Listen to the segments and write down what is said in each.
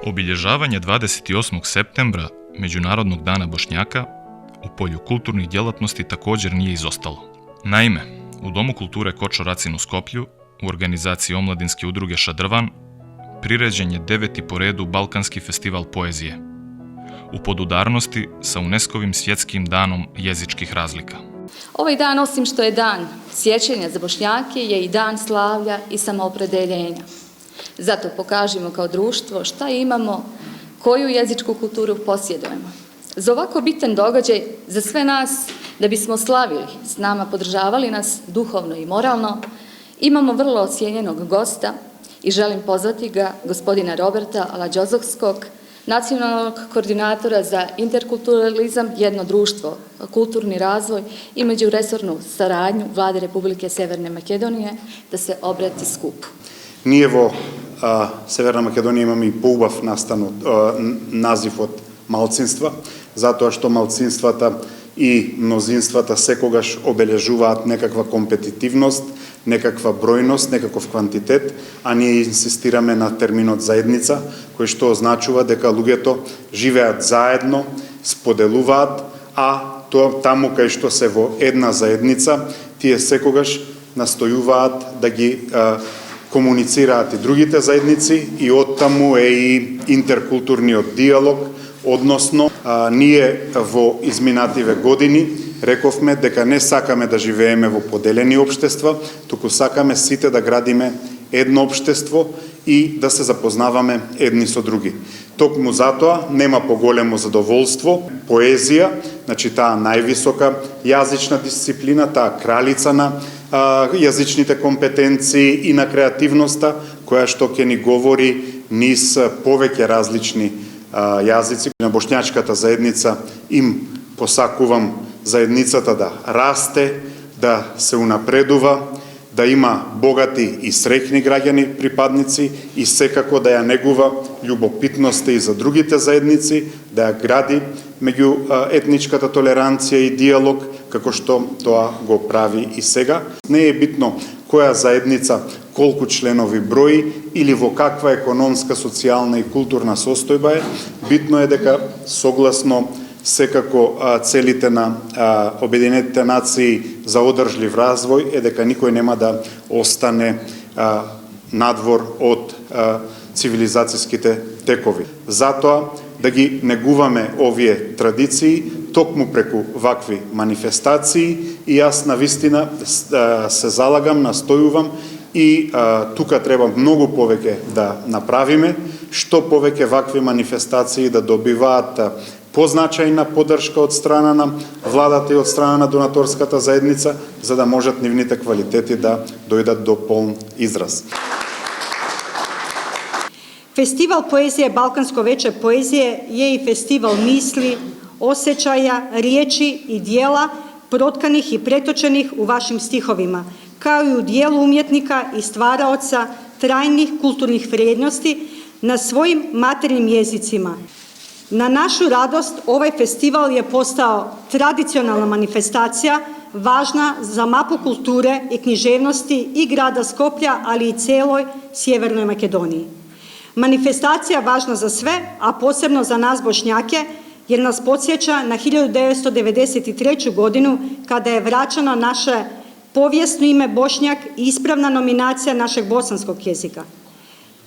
Obilježavanje 28. septembra, Međunarodnog dana Bošnjaka, u polju kulturnih djelatnosti također nije izostalo. Naime, u Domu kulture Kočo Racin u Skoplju, u organizaciji omladinske udruge Šadrvan, priređen je 9. po redu Balkanski festival poezije, u podudarnosti sa UNESCO-vim svjetskim danom jezičkih razlika. Ovaj dan, osim što je dan sjećanja za Bošnjake, je i dan slavlja i samoopredjeljenja. Zato pokažimo kao društvo šta imamo, koju jezičku kulturu posjedujemo. Za ovako bitan događaj, za sve nas, da bismo slavili, s nama podržavali nas duhovno i moralno, imamo vrlo ocijenjenog gosta i želim pozvati ga, gospodina Roberta Aladžozovskog, nacionalnog koordinatora za interkulturalizam, jedno društvo, kulturni razvoj i međuresornu saradnju Vlade Republike Severne Makedonije, da se obrati skupu. Ние во Северна Македонија имаме и поубав назив од малцинства, затоа што малцинствата и мнозинствата секогаш обележуваат некаква компетитивност, некаква бројност, некаков квантитет, а ние инсистираме на терминот заедница, кој што означува дека луѓето живеат заедно, споделуваат, а таму кај што се во една заедница, тие секогаш настојуваат да ги комуницираат и другите заедници и оттаму е и интеркултурниот диалог, односно ние во изминативе години рековме дека не сакаме да живееме во поделени општества, туку сакаме сите да градиме едно општество и да се запознаваме едни со други. Токму затоа нема поголемо задоволство, поезија, значи таа највисока јазична дисциплина, таа кралица на јазичните компетенции и на креативноста, која што ќе ни говори низ повеќе различни јазици. На боšnjačката заедница им посакувам заедницата да расте, да се унапредува, да има богати и среќни граѓани припадници и секако да ја негува љубопитноста и за другите заедници, да ја гради меѓу етничката толеранција и диалог, како што тоа го прави и сега. Не е битно која заедница, колку членови брои или во каква економска, социјална и културна состојба е, битно е дека согласно секако целите на Обединетите нации за одржлив развој е дека никој нема да остане надвор од цивилизацијските текови. Затоа да ги негуваме овие традиции токму преку вакви манифестации и јас на вистина се залагам, настојувам и тука треба многу повеќе да направиме, што повеќе вакви манифестации да добиваат позначајна поддршка од страна на владата и од страна на донаторската заедница, за да можат нивните квалитети да дојдат до полн израз. Festival poezije Balkansko veče poezije je i festival misli, osjećaja, riječi i dijela protkanih i pretočenih u vašim stihovima, kao i u dijelu umjetnika i stvaraoca trajnih kulturnih vrijednosti na svojim materinjim jezicima. Na našu radost ovaj festival je postao tradicionalna manifestacija, važna za mapu kulture i književnosti i grada Skoplja, ali i celoj Sjevernoj Makedoniji. Manifestacija važna za sve, a posebno za nas Bošnjake, jer nas podsjeća na 1993. godinu kada je vraćano naše povijesno ime Bošnjak i ispravna nominacija našeg bosanskog jezika.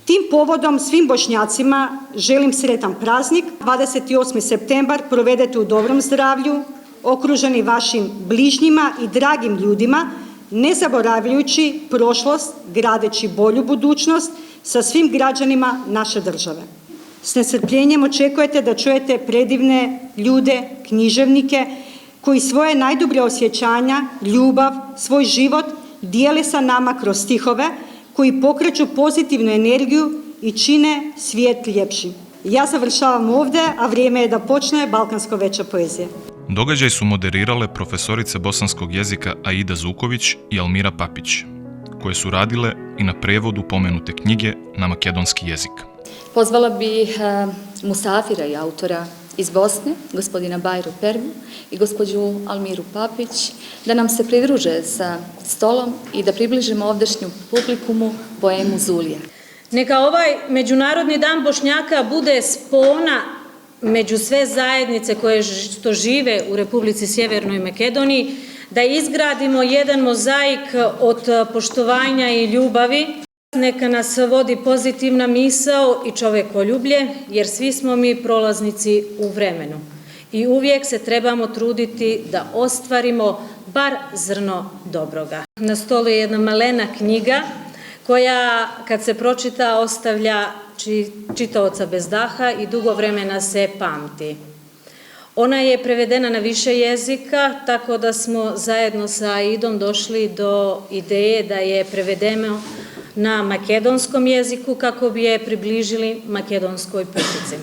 Tim povodom svim Bošnjacima želim sretan praznik. 28. septembar provedete u dobrom zdravlju, okruženi vašim bližnjima i dragim ljudima, ne zaboravljajući prošlost, gradeći bolju budućnost sa svim građanima naše države. S nestrpljenjem očekujete da čujete predivne ljude, književnike, koji svoje najdublje osjećanja, ljubav, svoj život dijele sa nama kroz stihove, koji pokreću pozitivnu energiju i čine svijet ljepšim. Ja završavam ovdje, a vrijeme je da počne Balkansko veče poezije. Događaj su moderirale profesorice bosanskog jezika Aida Zuković i Almira Papić, koje su radile i na prevodu pomenute knjige na makedonski jezik. Pozvala bih musafira i autora iz Bosne, gospodina Bajru Permu i gospođu Almiru Papić, da nam se pridruže sa stolom i da približimo ovdašnju publikumu poemu Zulija. Neka ovaj Međunarodni dan Bošnjaka bude spona među sve zajednice koje što žive u Republici Sjevernoj Makedoniji, da izgradimo jedan mozaik od poštovanja i ljubavi. Neka nas vodi pozitivna misao i čovekoljublje, jer svi smo mi prolaznici u vremenu. I uvijek se trebamo truditi da ostvarimo bar zrno dobroga. Na stolu je jedna malena knjiga koja, kad se pročita, ostavlja čitaoca bez daha i dugo vremena se pamti. Ona je prevedena na više jezika, tako da smo zajedno sa Aidom došli do ideje da je prevedemo na makedonskom jeziku kako bi je približili makedonskoj publici.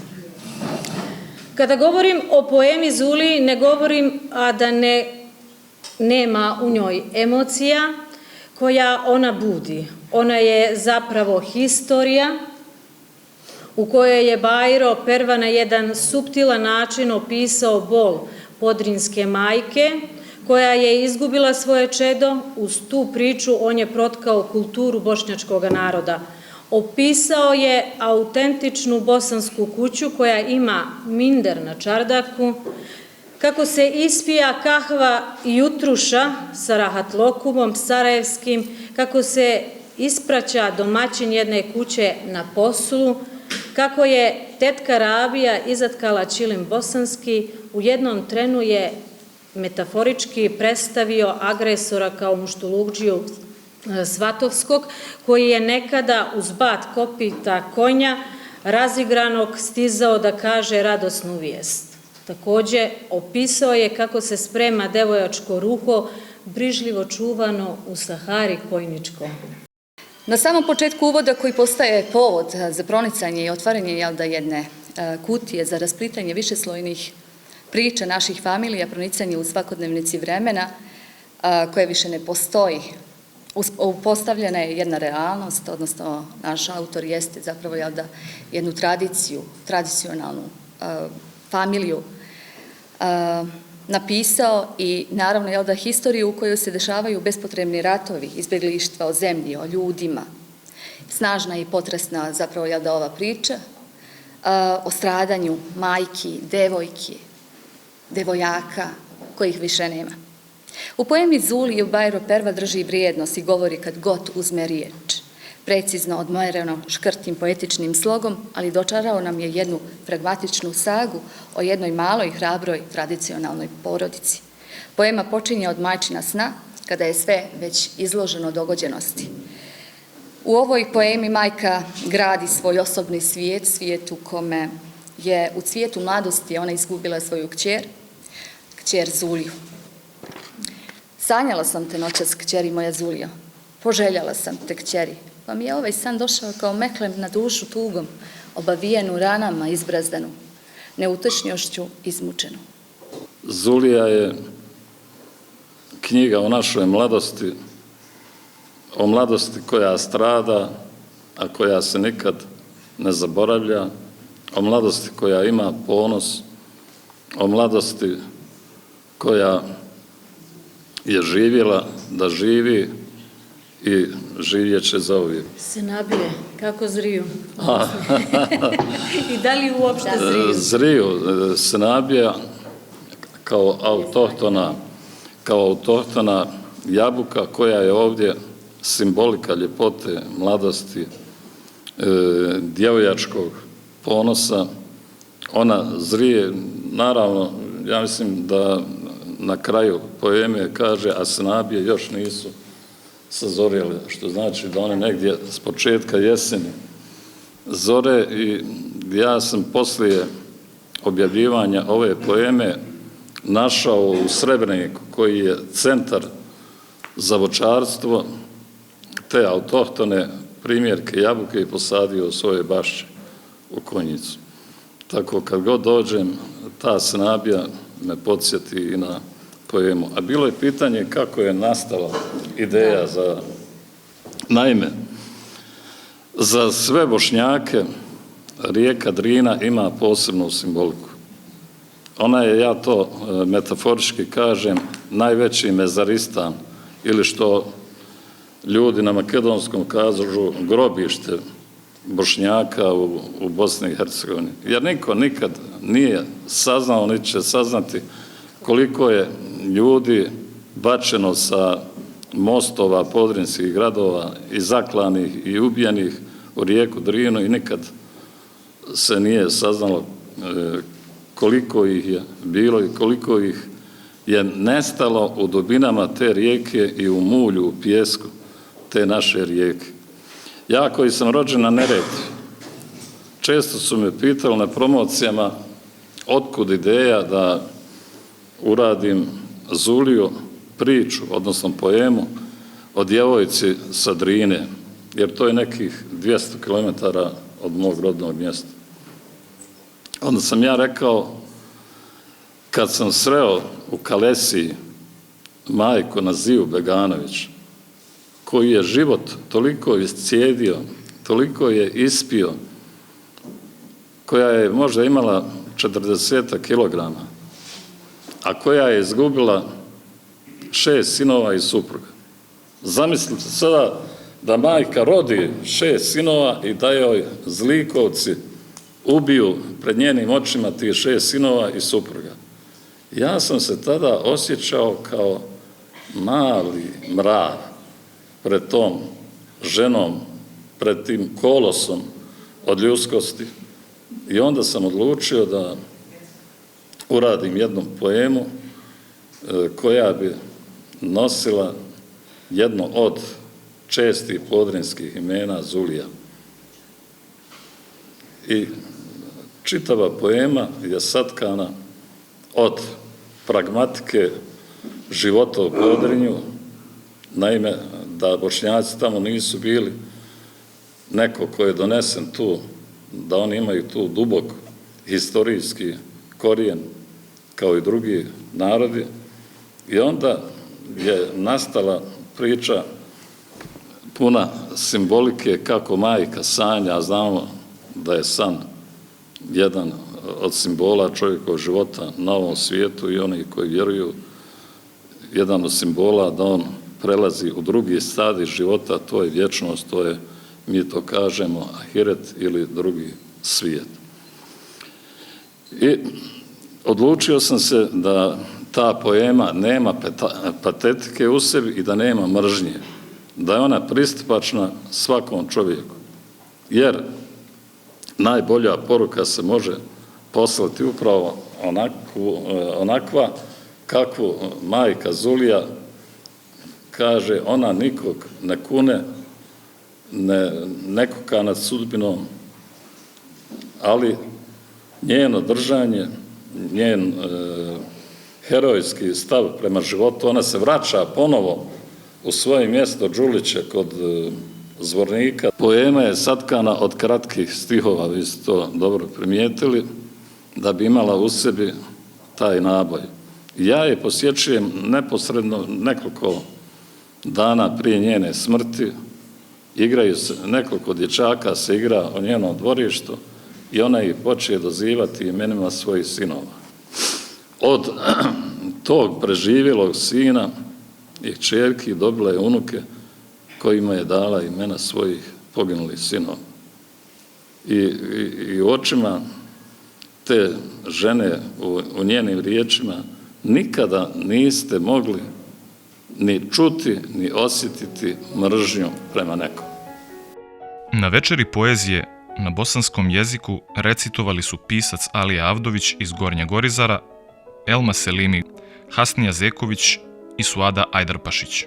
Kada govorim o poemi Zuli, ne govorim a da nema u njoj emocija koja ona budi. Ona je zapravo historija u kojoj je Bajro Perva na jedan suptilan način opisao bol podrinske majke koja je izgubila svoje čedo. Uz tu priču on je protkao kulturu bošnjačkog naroda. Opisao je autentičnu bosansku kuću koja ima minder na čardaku, kako se ispija kahva jutruša sa rahatlokumom sarajevskim, kako se ispraća domaćin jedne kuće na poslu, kako je tetka Rabija izatkala čilim bosanski, u jednom trenu je metaforički predstavio agresora kao muštulugđiju Svatovskog, koji je nekada uz bat kopita konja razigranog stizao da kaže radosnu vijest. Također opisao je kako se sprema devojačko ruho, brižljivo čuvano u Sahari Kojničkom. Na samom početku uvoda koji postaje povod za pronicanje i otvaranje jedne kutije za rasplitanje višeslojnih priča naših familija, pronicanje u svakodnevnici vremena koje više ne postoji. Postavljena je jedna realnost, odnosno naš autor jeste zapravo jednu tradiciju, tradicionalnu familiju napisao i naravno historiju u kojoj se dešavaju bespotrebni ratovi, izbjeglištva o zemlji, o ljudima. Snažna i potresna zapravo ova priča o stradanju majki, devojki, devojaka kojih više nema. U poemi Zuli Bajro Perva drži vrijednost i govori kad god uzme riječ. Precizno odmereno škrtim poetičnim slogom, ali dočarao nam je jednu pragmatičnu sagu o jednoj maloj, hrabroj, tradicionalnoj porodici. Poema počinje od majčina sna, kada je sve već izloženo dogođenosti. U ovoj poemi majka gradi svoj osobni svijet, svijet u kome je u cvijetu mladosti ona izgubila svoju kćer Zuliju. Sanjala sam te noćas, kćeri moja Zulio, poželjala sam te, kćeri, pa mi je ovaj san došao kao meklem na dušu tugom, obavijenu ranama izbrazdanu, neutešnošću izmučenu. Zulija je knjiga o našoj mladosti, o mladosti koja strada, a koja se nikad ne zaboravlja, o mladosti koja ima ponos, o mladosti koja je živjela, da živi i živjet će zauvijek. Se nabije, kako zriju? I da li uopšte zriju? Zriju, se nabija kao autohtona jabuka koja je ovdje simbolika ljepote, mladosti, djevojačkog ponosa. Ona zrije, naravno, ja mislim da na kraju poeme kaže, a snabije još nisu sazorjele, što znači da one negdje s početka jeseni zore. I ja sam poslije objavljivanja ove poeme našao u Srebreniku, koji je centar za voćarstvo, te autohtone primjerke jabuke i posadio u svoje bašče u Konjicu. Tako kad god dođem, ta snabija me podsjeti i na poemu. A bilo je pitanje kako je nastala ideja za... Naime, za sve Bošnjake rijeka Drina ima posebnu simboliku. Ona je, ja to metaforički kažem, najveći mezaristan, ili što ljudi na makedonskom kažu grobište Bošnjaka u Bosni i Hercegovini. Jer niko nikad nije saznao, niti će saznati koliko je ljudi bačeno sa mostova podrinskih gradova i zaklanih i ubijenih u rijeku Drinu i nikad se nije saznalo koliko ih je bilo i koliko ih je nestalo u dubinama te rijeke i u mulju, u pijesku te naše rijeke. Ja koji sam rođen na Neretvi, često su me pitali na promocijama otkud ideja da uradim Zuliju priču, odnosno poemu o djevojci sa Drine, jer to je nekih 200 km od mog rodnog mjesta. Onda sam ja rekao, kad sam sreo u Kalesiji majku Naziju Beganović, koji je život toliko iscijedio, toliko je ispio, koja je možda imala 40 kilograma, a koja je izgubila 6 sinova i supruga. Zamislite sada da majka rodi 6 sinova i da joj zlikovci ubiju pred njenim očima tih 6 sinova i supruga. Ja sam se tada osjećao kao mali mrav pred tom ženom, pred tim kolosom od ljudskosti. I onda sam odlučio da uradim jednu poemu koja bi nosila jedno od čestih podrinskih imena Zulija. I čitava poema je satkana od pragmatike života u Podrinju, naime da Bošnjaci tamo nisu bili neko ko je donesen tu, da oni imaju tu dubok historijski korijen kao i drugi narodi, i onda je nastala priča puna simbolike kako majka sanja, a znamo da je san jedan od simbola čovjekovog života na ovom svijetu i oni koji vjeruju, jedan od simbola da on prelazi u drugi stadij života, to je vječnost, to je, mi to kažemo, ahiret ili drugi svijet. I odlučio sam se da ta poema nema patetike u sebi i da nema mržnje, da je ona pristupačna svakom čovjeku. Jer najbolja poruka se može poslati upravo onakva kakvu majka Zulija kaže, ona nikog ne kune, ne kuka nad sudbinom, ali njeno držanje, njen herojski stav prema životu, ona se vraća ponovo u svoje mjesto Đuliće kod Zvornika. Poema je satkana od kratkih stihova, vi ste to dobro primijetili, da bi imala u sebi taj naboj. Ja je posjećujem neposredno nekoliko dana prije njene smrti, igraju se, nekoliko dječaka se igra o njenom dvorištu i ona ih počne dozivati imenima svojih sinova. Od tog preživjelog sina i kćerki dobila je unuke kojima je dala imena svojih poginulih sinova. I u očima te žene, u njenim riječima, nikada niste mogli ni čuti, ni osjetiti mržnju prema nekom. Na večeri poezije na bosanskom jeziku recitovali su pisac Alija Avdović iz Gornjeg Gorizara, Elma Selimi, Hasnija Zeković i Suada Ajdarpašić.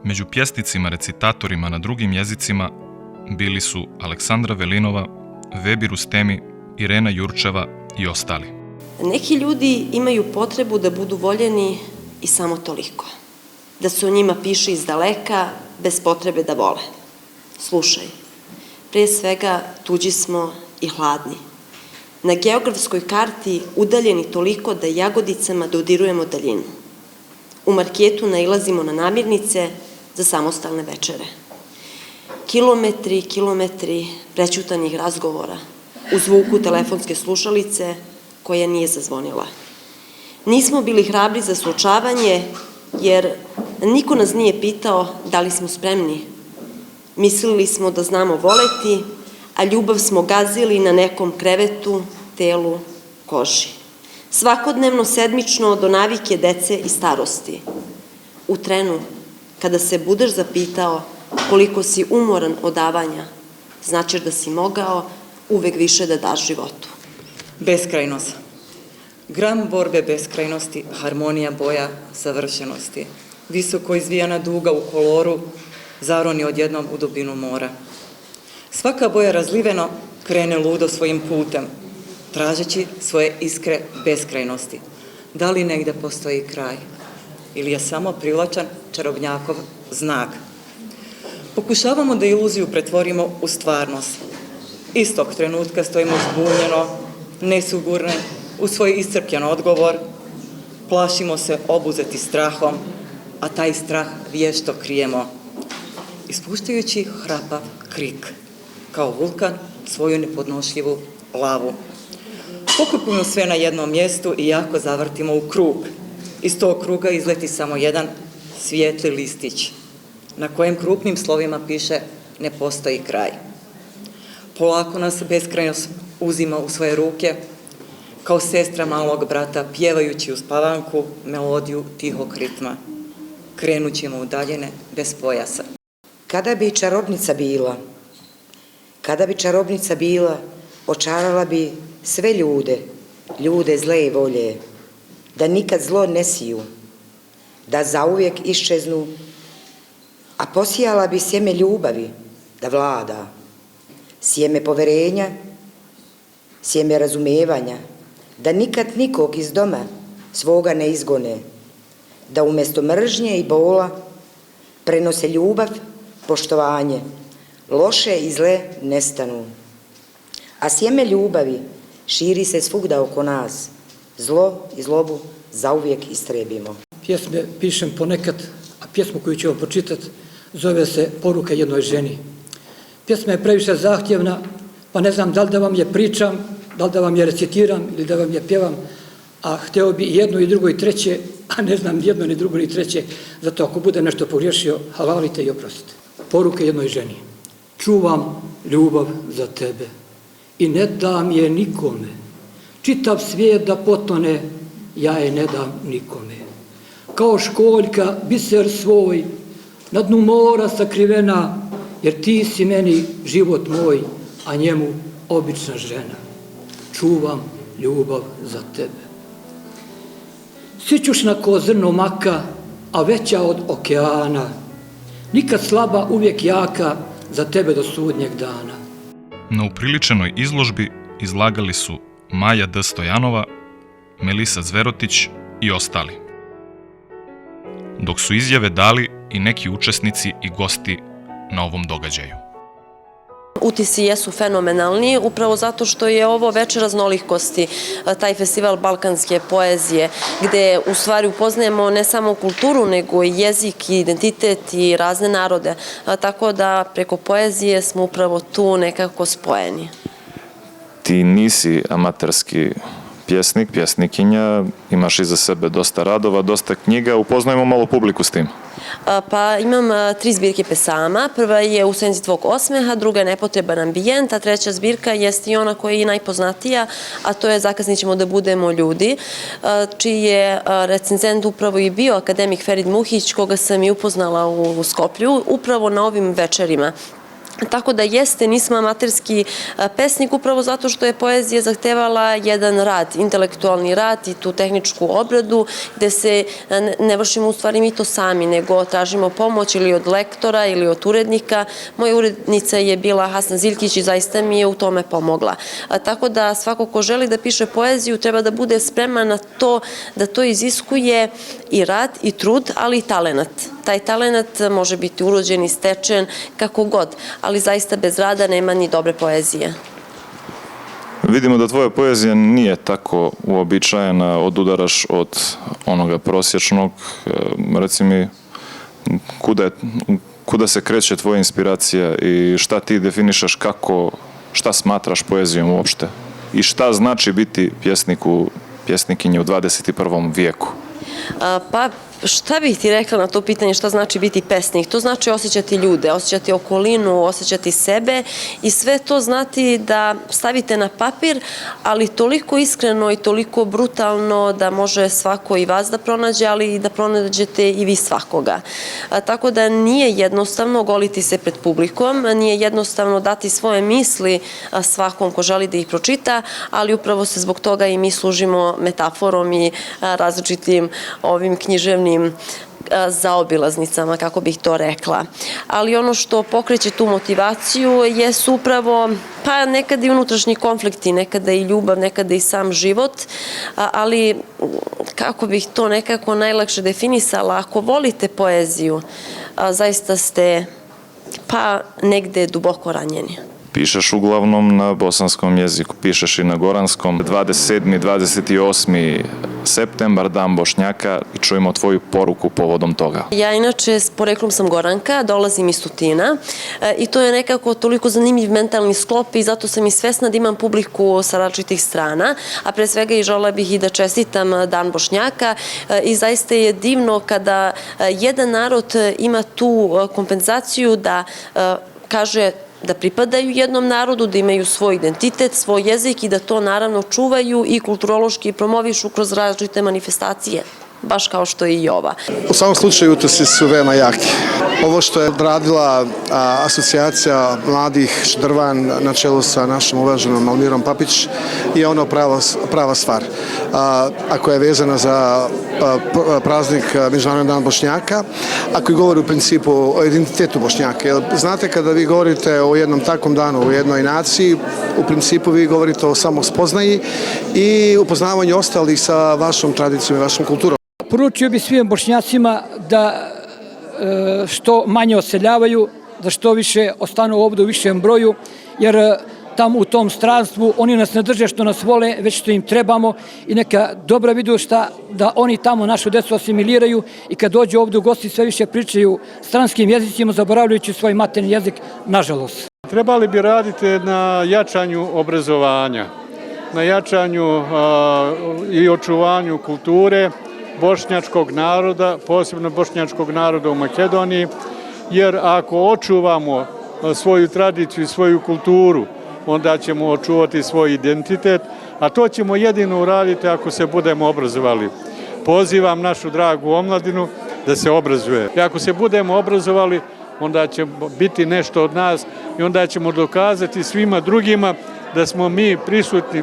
Među pjesnicima recitatorima na drugim jezicima bili su Aleksandra Velinova, Vebi Rustemi, Irena Jurčeva i ostali. Neki ljudi imaju potrebu da budu voljeni i samo toliko. Da se o njima piše iz daleka, bez potrebe da vole. Slušaj, prije svega tuđi smo i hladni. Na geografskoj karti udaljeni toliko da jagodicama dodirujemo daljinu. U marketu nailazimo na namirnice za samostalne večere. Kilometri, kilometri prećutanih razgovora u zvuku telefonske slušalice koja nije zazvonila. Nismo bili hrabri za suočavanje jer niko nas nije pitao da li smo spremni. Mislili smo da znamo voleti, a ljubav smo gazili na nekom krevetu, telu, koži. Svakodnevno, sedmično, do navike dece i starosti. U trenu, kada se budeš zapitao koliko si umoran od davanja, znači da si mogao uvek više da daš životu. Beskrajnost. Gram borbe beskrajnosti, harmonija boja, savršenosti. Visoko izvijana duga u koloru, zaroni odjednom u dubinu mora. Svaka boja razliveno krene ludo svojim putem, tražeći svoje iskre beskrajnosti. Da li negde postoji kraj? Ili je samo privlačan čarobnjakov znak? Pokušavamo da iluziju pretvorimo u stvarnost. Istog trenutka stojimo zbunjeno, nesigurni, u svoj iscrpljen odgovor, plašimo se obuzeti strahom, a taj strah vješto krijemo, ispuštajući hrapav krik, kao vulkan svoju nepodnošljivu lavu. Pokupimo sve na jednom mjestu i jako zavrtimo u krug. Iz tog kruga izleti samo jedan svijetli listić, na kojem krupnim slovima piše ne postoji kraj. Polako nas beskrajnost uzima u svoje ruke, kao sestra malog brata, pjevajući u spavanku melodiju tihog ritma. Krenut ćemo udaljene bez pojasa. Kada bi čarobnica bila, očarala bi sve ljude zle volje, da nikad zlo ne siju, da zauvijek iščeznu, a posijala bi sjeme ljubavi da vlada, sjeme poverenja, sjeme razumevanja, da nikad nikog iz doma svoga ne izgone, da umjesto mržnje i bola prenose ljubav, poštovanje, loše i zle nestanu. A sjeme ljubavi širi se svugda oko nas, zlo i zlobu zauvijek istrebimo. Pjesme pišem ponekad, a pjesmu koju ću vam pročitati zove se Poruka jednoj ženi. Pjesma je previše zahtjevna, pa ne znam da li da vam je pričam, da li da vam je recitiram ili da vam je pjevam, a hteo bi i jedno i drugo i treće, a ne znam ni jedno ni drugo ni treće, zato ako budem nešto pogriješio, halalite i oprostite. Poruka jednoj ženi. Čuvam ljubav za tebe i ne dam je nikome. Čitav svijet da potone, ja je ne dam nikome. Kao školjka, biser svoj, na dnu mora sakrivena, jer ti si meni život moj, a njemu obična žena. Čuvam ljubav za tebe. Sićušna ko zrno maka, a veća od okeana, nikad slaba, uvijek jaka, za tebe do sudnjeg dana. Na upriličenoj izložbi izlagali su Maja D. Stojanova, Melisa Zverotić i ostali. Dok su izjave dali i neki učesnici i gosti na ovom događaju. Utisci jesu fenomenalni, upravo zato što je ovo večer raznolikosti, taj festival balkanske poezije, gde u stvari upoznajemo ne samo kulturu, nego i jezik, i identitet i razne narode. Tako da preko poezije smo upravo tu nekako spojeni. Ti nisi amaterski pjesnik, pjesnikinja, imaš iza sebe dosta radova, dosta knjiga, upoznajemo malo publiku s tim. Pa imam 3 zbirke pesama. Prva je U senci tvog osmeha, druga je Nepotreban ambijent, a treća zbirka jeste i ona koja je najpoznatija, a to je Zakasnit ćemo da budemo ljudi, čiji je recenzent upravo i bio akademik Ferid Muhić, koga sam i upoznala u Skoplju, upravo na ovim večerima. Tako da jeste, nisam amaterski pesnik upravo zato što je poezija zahtevala jedan rad, intelektualni rad i tu tehničku obradu gde se ne vršimo u stvari mi to sami, nego tražimo pomoć ili od lektora ili od urednika. Moja urednica je bila Hasna Ziljkić i zaista mi je u tome pomogla. Tako da svako ko želi da piše poeziju treba da bude spreman na to da to iziskuje i rad i trud, ali i talenat. Taj talenat može biti urođen i stečen kako god, ali zaista bez rada nema ni dobre poezije. Vidimo da tvoja poezija nije tako uobičajena, odudaraš od onoga prosječnog. Reci mi, kuda se kreće tvoja inspiracija i šta ti definišaš kako, šta smatraš poezijom uopšte? I šta znači biti pjesnikinje u 21. vijeku? Pa Šta bih ti rekla na to pitanje šta znači biti pesnik? To znači osjećati ljude, osjećati okolinu, osjećati sebe i sve to znati da stavite na papir, ali toliko iskreno i toliko brutalno da može svako i vas da pronađe, ali i da pronađete i vi svakoga. Tako da nije jednostavno ogoliti se pred publikom, nije jednostavno dati svoje misli svakom ko želi da ih pročita, ali upravo se zbog toga i mi služimo metaforom i različitim ovim književnim zaobilaznicama, kako bih to rekla. Ali ono što pokreće tu motivaciju jesu upravo pa nekada i unutrašnji konflikti, nekada i ljubav, nekada i sam život, ali kako bih to nekako najlakše definisala, ako volite poeziju, zaista ste pa negde duboko ranjeni. Pišeš uglavnom na bosanskom jeziku, pišeš i na goranskom. 27. 28. septembar, Dan Bošnjaka, i čujemo tvoju poruku povodom toga. Ja inače s poreklom sam Goranka, dolazim iz Tutina i to je nekako toliko zanimljiv mentalni sklop i zato sam i svesna da imam publiku sa različitih strana, a pre svega i želela bih i da čestitam Dan Bošnjaka i zaista je divno kada jedan narod ima tu kompenzaciju da kaže da pripadaju jednom narodu, da imaju svoj identitet, svoj jezik i da to naravno čuvaju i kulturološki promovišu kroz različite manifestacije, baš kao što je i ova. U svakom slučaju utisci su veoma jaki. Ovo što je radila asocijacija mladih Štrvan na čelu sa našim uvaženom Almirom Papić je ono prava stvar. Ako je vezana za praznik Međunarodni dan Bošnjaka, ako govori u principu o identitetu Bošnjaka. Jer znate, kada vi govorite o jednom takvom danu, o jednoj naciji, u principu vi govorite o samospoznaji i upoznavanju ostalih sa vašom tradicijom i vašom kulturom. Poručio bih svim Bošnjacima da što manje odseljavaju, da što više ostanu ovdje u višem broju, jer tamo u tom stranstvu oni nas ne drže što nas vole, već što im trebamo i neka dobro vidu da oni tamo našu decu asimiliraju i kad dođu ovdje u gosti sve više pričaju stranskim jezicima, zaboravljajući svoj materni jezik, nažalost. Trebali bi raditi na jačanju obrazovanja, na jačanju i očuvanju kulture bošnjačkog naroda, posebno bošnjačkog naroda u Makedoniji, jer ako očuvamo svoju tradiciju i svoju kulturu, onda ćemo očuvati svoj identitet, a to ćemo jedino uraditi ako se budemo obrazovali. Pozivam našu dragu omladinu da se obrazuje. I ako se budemo obrazovali, onda će biti nešto od nas i onda ćemo dokazati svima drugima da smo mi prisutni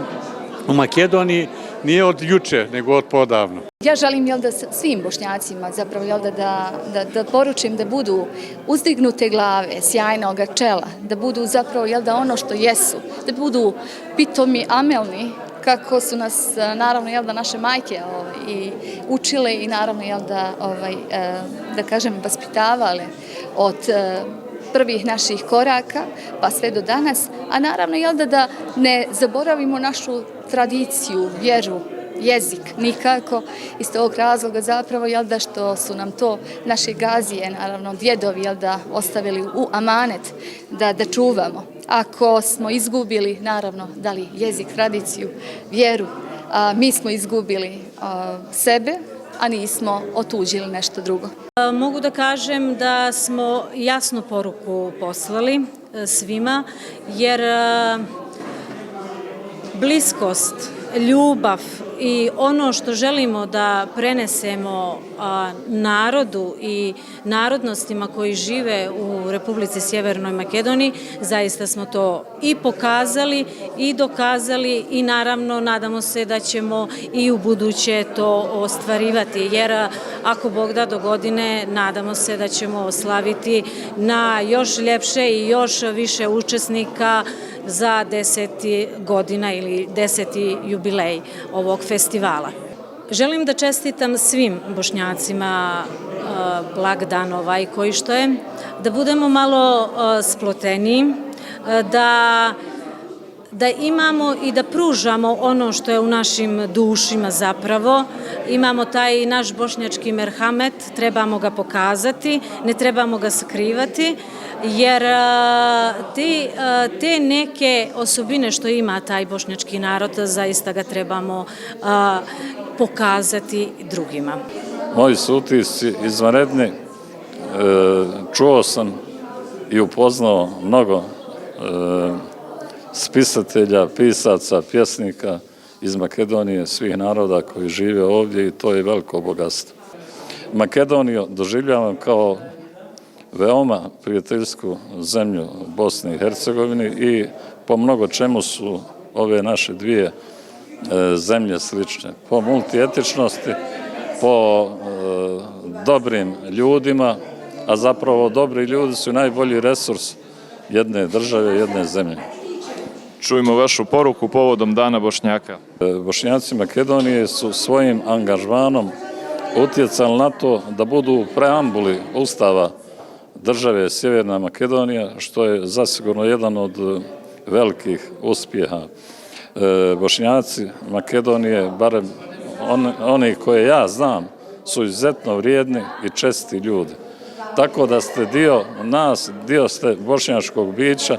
u Makedoniji nije od juče, nego od podavno. Ja želim da svim Bošnjacima zapravo da poručim da budu uzdignute glave, sjajnog čela, da budu zapravo ono što jesu, da budu pitomi, amelni, kako su nas naravno naše majke i učile i naravno da kažem vaspitavale od prvih naših koraka pa sve do danas, a naravno da ne zaboravimo našu tradiciju, vjeru, jezik, nikako. Iz tog razloga zapravo što su nam to naše gazije, naravno djedovi ostavili u amanet da čuvamo. Ako smo izgubili, naravno, da li jezik, tradiciju, vjeru, mi smo izgubili sebe, a nismo otuđili nešto drugo. Mogu da kažem da smo jasnu poruku poslali svima, jer bliskost, ljubav i ono što želimo da prenesemo narodu i narodnostima koji žive u Republici Sjevernoj Makedoniji, zaista smo to i pokazali i dokazali i naravno nadamo se da ćemo i u buduće to ostvarivati, jer ako Bog da do godine nadamo se da ćemo slaviti na još ljepše i još više učesnika za 10 godina ili 10. jubilej ovog festivala. Želim da čestitam svim Bošnjacima blagdan ovaj koji što je, da budemo malo sploteniji, da imamo i da pružamo ono što je u našim dušima zapravo. Imamo taj naš bošnjački merhamet, trebamo ga pokazati, ne trebamo ga sakrivati, jer te neke osobine što ima taj bošnjački narod, zaista ga trebamo pokazati drugima. Moji su utisci izvanredni. Čuo sam i upoznao mnogo spisatelja, pisaca, pjesnika iz Makedonije, svih naroda koji žive ovdje i to je veliko bogatstvo. Makedoniju doživljavam kao veoma prijateljsku zemlju Bosni i Hercegovini i po mnogo čemu su ove naše dvije zemlje slične. Po multietičnosti, po dobrim ljudima, a zapravo dobri ljudi su najbolji resurs jedne države, jedne zemlje. Čujmo vašu poruku povodom Dana Bošnjaka. Bošnjaci Makedonije su svojim angažmanom utjecali na to da budu u preambuli Ustava države Sjeverna Makedonija, što je zasigurno jedan od velikih uspjeha. Bošnjaci Makedonije, barem oni koje ja znam, su izuzetno vrijedni i česti ljudi. Tako da ste dio nas, dio ste bošnjačkog bića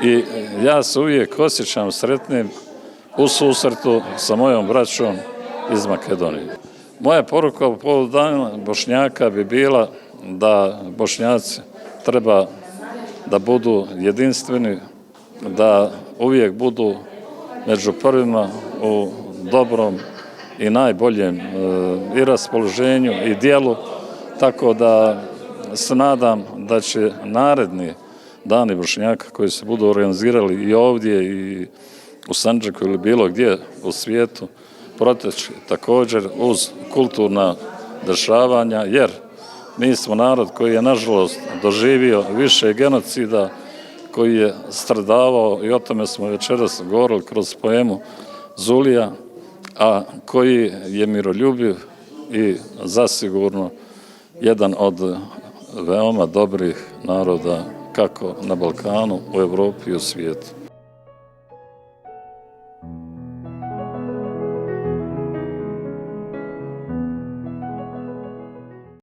i ja se uvijek osjećam sretnim u susretu sa mojom braćom iz Makedonije. Moja poruka u povodu Dana Bošnjaka bi bila da Bošnjaci treba da budu jedinstveni, da uvijek budu među prvima u dobrom i najboljem i raspoloženju i dijelu, tako da se nadam da će naredni Dani Bošnjaka koji se budu organizirali i ovdje i u Sandžaku ili bilo gdje u svijetu proteći također uz kulturna dešavanja, jer mi smo narod koji je nažalost doživio više genocida, koji je stradavao i o tome smo večeras govorili kroz poemu Zulija, a koji je miroljubiv i zasigurno jedan od veoma dobrih naroda kako na Balkanu, u Evropi i u svijetu.